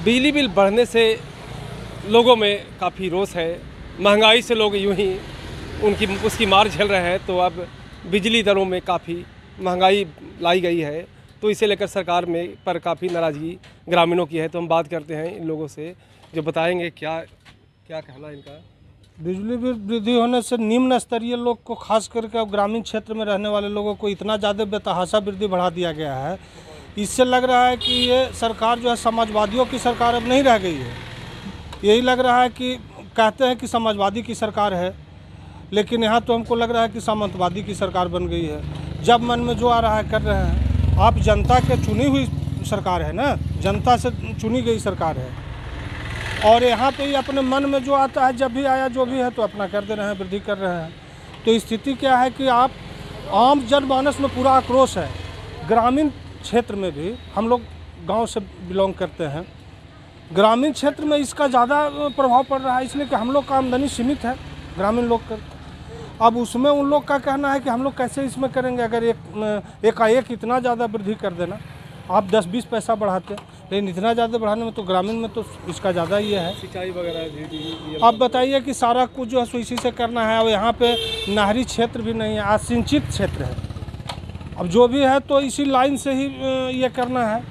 बिजली बिल बढ़ने से लोगों में काफ़ी रोष है। महंगाई से लोग यूं ही उसकी मार झेल रहे हैं। तो अब बिजली दरों में काफ़ी महंगाई लाई गई है, तो इसे लेकर सरकार में पर काफ़ी नाराज़गी ग्रामीणों की है। तो हम बात करते हैं इन लोगों से, जो बताएंगे क्या क्या कहना इनका। बिजली बिल वृद्धि होने से निम्न स्तरीय लोग को, खास करके अब ग्रामीण क्षेत्र में रहने वाले लोगों को इतना ज़्यादा बेतहाशा वृद्धि बढ़ा दिया गया है। इससे लग रहा है कि ये सरकार जो है समाजवादियों की सरकार अब नहीं रह गई है। यही लग रहा है कि कहते हैं कि समाजवादी की सरकार है, लेकिन यहाँ तो हमको लग रहा है कि सामंतवादी की सरकार बन गई है। जब मन में जो आ रहा है कर रहे हैं। आप जनता के चुनी हुई सरकार है ना, जनता से चुनी गई सरकार है, और यहाँ पे ही अपने मन में जो आता है, जब भी आया जो भी है तो अपना कर दे रहे हैं, वृद्धि कर रहे हैं। तो स्थिति क्या है कि आप आम जनमानस में पूरा आक्रोश है। ग्रामीण क्षेत्र में भी, हम लोग गांव से बिलोंग करते हैं, ग्रामीण क्षेत्र में इसका ज़्यादा प्रभाव पड़ रहा है, इसलिए कि हम लोग का आमदनी सीमित है ग्रामीण लोग का। अब उसमें उन लोग का कहना है कि हम लोग कैसे इसमें करेंगे, अगर एकाएक इतना ज़्यादा वृद्धि कर देना। आप 10-20 पैसा बढ़ाते, लेकिन इतना ज़्यादा बढ़ाने में तो ग्रामीण में तो इसका ज़्यादा ही है। सिंचाई वगैरह अब बताइए कि सारा कुछ जो है सो इसी से करना है। और यहाँ पे नहरी क्षेत्र भी नहीं है, असिंचित क्षेत्र है। अब जो भी है तो इसी लाइन से ही ये करना है।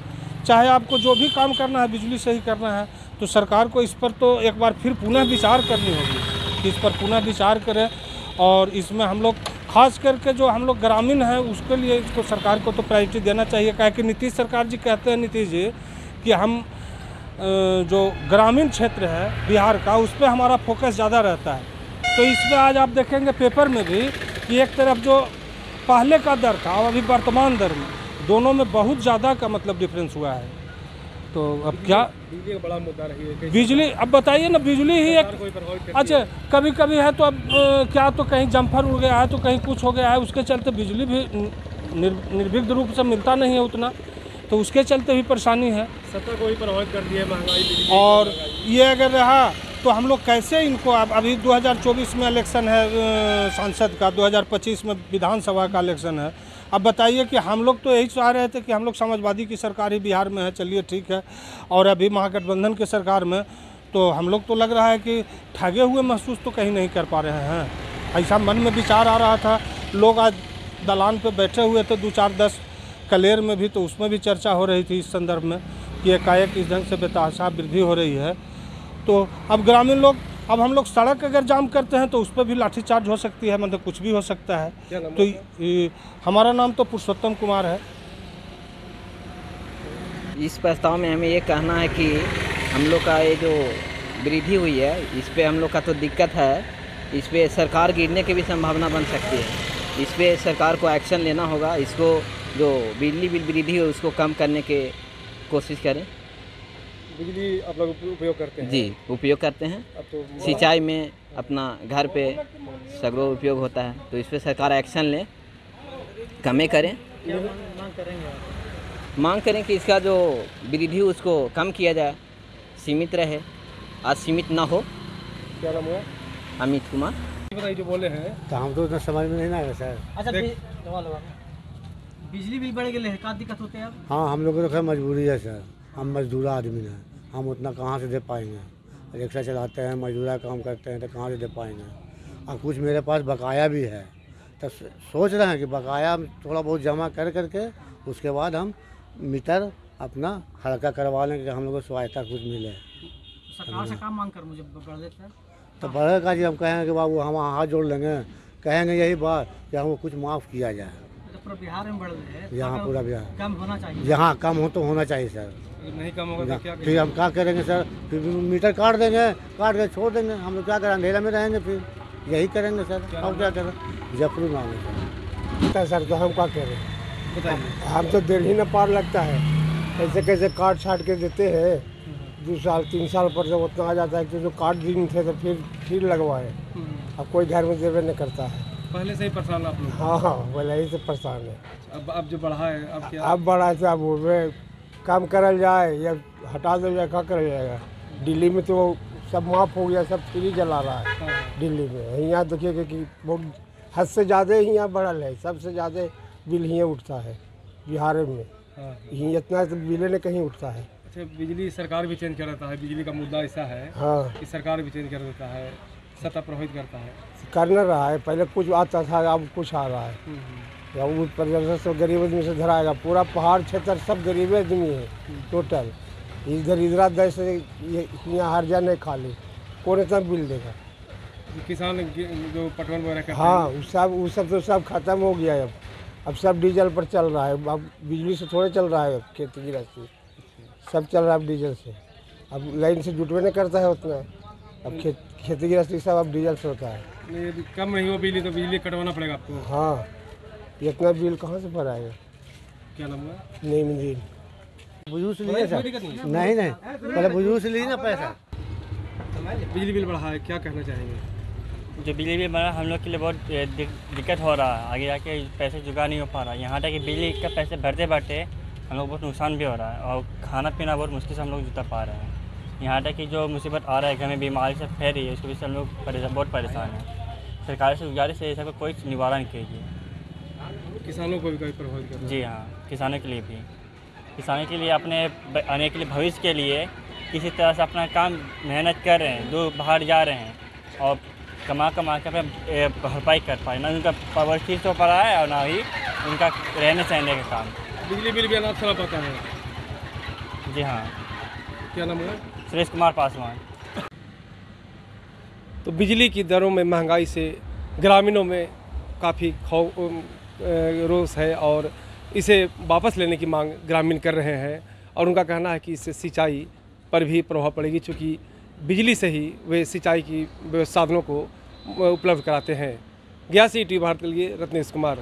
चाहे आपको जो भी काम करना है बिजली से ही करना है, तो सरकार को इस पर तो एक बार फिर पुनः विचार करनी होगी कि इस पर पुनः विचार करें। और इसमें हम लोग खास करके जो हम लोग ग्रामीण हैं उसके लिए इसको सरकार को तो प्रायोरिटी देना चाहिए। क्या कि नीतीश सरकार जी कहते हैं, नीतीश जी, कि हम जो ग्रामीण क्षेत्र है बिहार का, उस पर हमारा फोकस ज़्यादा रहता है। तो इसमें आज आप देखेंगे पेपर में भी कि एक तरफ जो पहले का दर था और अभी वर्तमान दर में, दोनों में बहुत ज़्यादा का मतलब डिफरेंस हुआ है। तो अब क्या बिजली का बड़ा मुद्दा रही है। बिजली, अब बताइए ना, बिजली ही एक अच्छा कभी कभी है तो अब क्या तो कहीं जम्फर उड़ गया है तो कहीं कुछ हो गया है, उसके चलते बिजली भी निर्विघ्न रूप से मिलता नहीं है उतना, तो उसके चलते भी परेशानी है। सत्ता को ही प्रभावित कर दिया है महंगाई। और ये अगर रहा तो हम लोग कैसे इनको, अब अभी 2024 में इलेक्शन है सांसद का, 2025 में विधानसभा का इलेक्शन है। अब बताइए कि हम लोग तो यही चाह रहे थे कि हम लोग समाजवादी की सरकार ही बिहार में है, चलिए ठीक है, और अभी महागठबंधन की सरकार में तो हम लोग तो लग रहा है कि ठगे हुए महसूस तो कहीं नहीं कर पा रहे हैं। ऐसा मन में विचार आ रहा था। लोग आज दलान पे बैठे हुए थे 2-4-10 कलेर में भी, तो उसमें भी चर्चा हो रही थी इस संदर्भ में कि एकाएक इस ढंग से बेतहाशा वृद्धि हो रही है। तो अब ग्रामीण लोग, अब हम लोग सड़क अगर जाम करते हैं तो उस पर भी लाठीचार्ज हो सकती है, मतलब कुछ भी हो सकता है। तो हमारा नाम तो पुरुषोत्तम कुमार है। इस प्रस्ताव में हमें ये कहना है कि हम लोग का ये जो वृद्धि हुई है, इस पे हम लोग का तो दिक्कत है। इस पे सरकार गिरने की भी संभावना बन सकती है। इस पे सरकार को एक्शन लेना होगा। इसको जो बिजली बिल वृद्धि है उसको कम करने की कोशिश करें। बिजली आप लोग उपयोग करते हैं? जी, उपयोग करते हैं। अब तो सिंचाई में अपना घर पे सगरो उपयोग होता है, तो इस पे सरकार एक्शन ले, कमें करें। मांग करें कि इसका जो वृद्धि उसको कम किया जाए, सीमित रहे, असीमित ना हो। क्या नाम हुआ? अमित कुमार। बताइए जो बोले हैं। तो हम तो उतना समझ में नहीं आएगा सर। अच्छा, बिजली बिल बढ़ गए, का दिक्कत होते हैं अब? हाँ, हम लोग को तो खैर मजबूरी है सर। हम मजदूर आदमी हैं, हम उतना कहाँ से दे पाएंगे। रिक्शा चलाते हैं, मजदूरा काम करते हैं, तो कहाँ से दे पाएंगे। और कुछ मेरे पास बकाया भी है, तो सोच रहे हैं कि बकाया थोड़ा बहुत जमा कर करके उसके बाद हम मीटर अपना हल्का करवा लें कि हम लोग को सहायता कुछ मिले। सरकार से काम मांग कर मुझे बढ़ देता है तो बढ़ेगा जी। हम कहेंगे कि बाबू हम हाथ जोड़ लेंगे, कहेंगे यही बात कि हमको कुछ माफ़ किया जाए। पूरा बिहार में बढ़ रहे हैं, यहाँ पूरा बिहार कम होना चाहिए। जहाँ कम हो तो होना चाहिए सर। नहीं कम होगा तो क्या फिर हम क्या करेंगे सर? फिर मीटर काट देंगे, काट के छोड़ देंगे। हम लोग क्या करें? अंधेरा में रहेंगे, फिर यही करेंगे सर। और क्या करें? जफरू नाम है सर। तो हम क्या करें? हम तो दिल ही न पार लगता है। कैसे कैसे काट छाट के देते हैं। 2 साल 3 साल पर जब उतना आ जाता है कि जो काट दिन थे तो फिर लगवाए। अब कोई घर में देवे नहीं करता है। पहले से ही परेशान आप लोग? हाँ, पहले ही से परेशान है। अब जो बढ़ा है, अब क्या? अब बढ़ा है, अब उसमें काम करल जाए या हटा दिया जाए, क्या करल जाएगा? दिल्ली में तो सब माफ़ हो गया, सब फ्री जला रहा है दिल्ली में। यहाँ देखिए कि बहुत हद से ज़्यादा ही यहाँ बढ़ल है। सबसे ज़्यादा बिल यहाँ उठता है बिहार में। इतना तो बिल नहीं कहीं उठता है। अच्छा, बिजली सरकार भी चेंज कर देता है, बिजली का मुद्दा ऐसा है हाँ कि सरकार भी चेंज कर देता है, सत्ता प्रभावित करता है। कर न रहा है, पहले कुछ आता था अब कुछ आ रहा है। या ऊपर से गरीब आदमी से धराएगा, पूरा पहाड़ क्षेत्र सब गरीब आदमी है टोटल। इधर इधर देश से यहाँ हर जा नहीं खाली, कौन इतना बिल देगा? किसान जो पटवन वगैरह करते हाँ वो सब तो सब खत्म हो गया है। अब सब डीजल पर चल रहा है, अब बिजली से थोड़े चल रहा है। खेती गृहस्थी सब चल रहा है अब डीजल से, अब लाइन से जुटवे नहीं करता है उतना। अब खेती गृहस्थी सब अब डीजल से होता है। नहीं, यदि कम नहीं हो बिजली तो बिजली कटवाना पड़ेगा आपको। हाँ, इतना बिल कहाँ से भराएगा? क्या नाम है? नहीं बुजुर्ग से लिए कोई दिक्कत नहीं है। नहीं पहले बुजुर्ग से लिए ना पैसा। बिजली बिल बढ़ा है, क्या कहना चाहेंगे? जो बिजली बिल बना हम लोग के लिए बहुत दिक्कत हो रहा है, आगे जाके पैसे जुगाड़ नहीं हो पा रहा है। यहाँ तक कि बिजली का पैसे भरते भरते हम लोग बहुत नुकसान भी हो रहा है और खाना पीना बहुत मुश्किल से हम लोग जुटा पा रहे हैं। यहाँ तक कि जो मुसीबत आ रहा है घर में बीमारी से फैल रही है, उसकी वजह से हम लोग बहुत परेशान हैं। सरकार से गुजारिश है इसका कोई निवारण कीजिए। किसानों को भी कोई प्रभावित कर रहा है? जी हाँ, किसानों के लिए भी, किसानों के लिए अपने आने के लिए भविष्य के लिए किसी तरह से अपना काम मेहनत कर रहे हैं, दूर बाहर जा रहे हैं और कमा के अपने भरपाई कर पाए। ना उनका परिवर्तित ठीक हो पा रहा है और ना ही उनका रहने सहने का काम। बिजली बिल भी अनाप शनाप आता है। जी हाँ। क्या नाम है? सुरेश कुमार पासवान। तो बिजली की दरों में महंगाई से ग्रामीणों में काफ़ी रोष है और इसे वापस लेने की मांग ग्रामीण कर रहे हैं और उनका कहना है कि इससे सिंचाई पर भी प्रभाव पड़ेगी, चूँकि बिजली से ही वे सिंचाई की साधनों को उपलब्ध कराते हैं। 81 टी भारत के लिए रत्नेश कुमार।